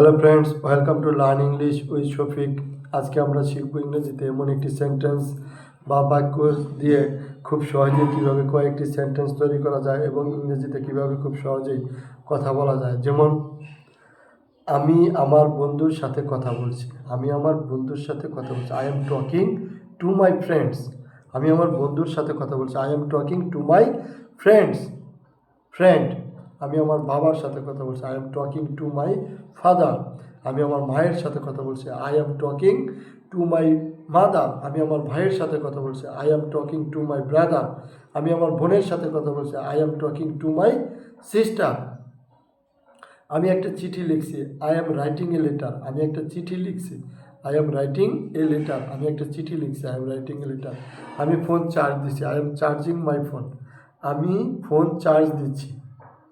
Hello friends, welcome to learn English with Shafiq. আজকে আমরা শিখব ইংরেজিতে এমন একটি সেন্টেন্স বা বাক্য দিয়ে খুব সহজেই কীভাবে কয়েকটি সেন্টেন্স তৈরি করা যায় এবং ইংরেজিতে কীভাবে খুব সহজেই কথা বলা যায়। যেমন, আমি আমার বন্ধুর সাথে কথা বলছি। আমি আমার বন্ধুর সাথে কথা বলছি। I am talking to my friends. আমি আমার বন্ধুর সাথে কথা বলছি। I am talking to my friend. আমি আমার বাবার সাথে কথা বলছি। I am talking to my father. আমি আমার মায়ের সাথে কথা বলছি। I am talking to my mother. আমি আমার ভাইয়ের সাথে কথা বলছি। I am talking to my brother. আমি আমার বোনের সাথে কথা বলছি। I am talking to my sister. আমি একটা চিঠি লিখছি। I am writing a letter. আমি একটা চিঠি লিখছি। I am writing a letter. আমি একটা চিঠি লিখছি। I am writing a letter. আমি ফোন চার্জ দিচ্ছি। I am charging my phone. আমি ফোন চার্জ দিচ্ছি।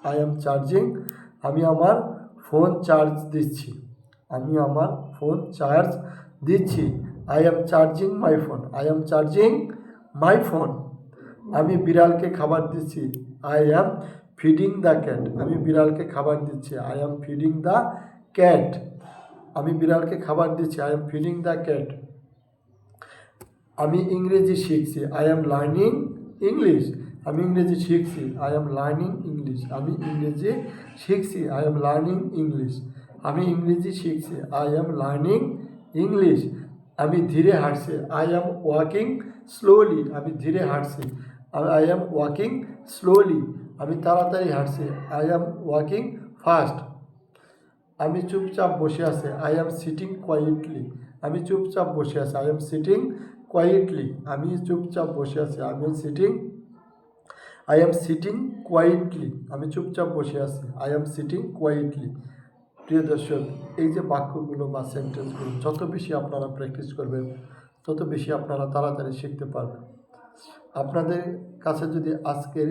I am charging. আমি আমার ফোন চার্জ দিচ্ছি। আমি আমার ফোন চার্জ দিচ্ছি। I am charging my phone. I am charging my phone. আমি বিড়ালকে খাবার দিচ্ছি। I am feeding the cat. আমি বিড়ালকে খাবার দিচ্ছি। I am feeding the cat. আমি বিড়ালকে খাবার দিচ্ছি। I am feeding the cat. আমি ইংরেজি শিখছি। I am learning English. আমি ইংরেজি শিখছি। I am learning English. আমি ইংরেজি শিখছি। I am learning English. আমি ইংরেজি শিখছি। I am learning English. আমি ধীরে হাঁটছি। I am walking slowly. আমি ধীরে হাঁটছি। I am walking slowly. আমি তাড়াতাড়ি হাঁটছি। I am walking fast. আমি চুপচাপ বসে আছি। I am sitting quietly. আমি চুপচাপ বসে আছি। I am sitting quietly. আমি চুপচাপ বসে আছি। I am sitting quietly. আমি চুপচাপ বসে আছি। I am sitting quietly. প্রিয় দর্শক, এই যে বাক্যগুলো বা সেন্টেন্সগুলো যত বেশি আপনারা প্র্যাকটিস করবেন তত বেশি আপনারা তাড়াতাড়ি শিখতে পারবেন। আপনাদের কাছে যদি আজকের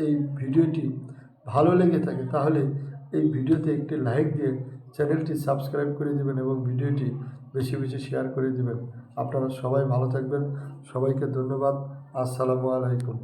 এই ভিডিওটি ভালো লেগে থাকে তাহলে এই ভিডিওতে একটি লাইক দিয়ে চ্যানেলটি সাবস্ক্রাইব করে দেবেন এবং ভিডিওটি বেশি বেশি শেয়ার করে দেবেন। আপনারা সবাই ভালো থাকবেন। সবাইকে ধন্যবাদ। আসসালামু আলাইকুম।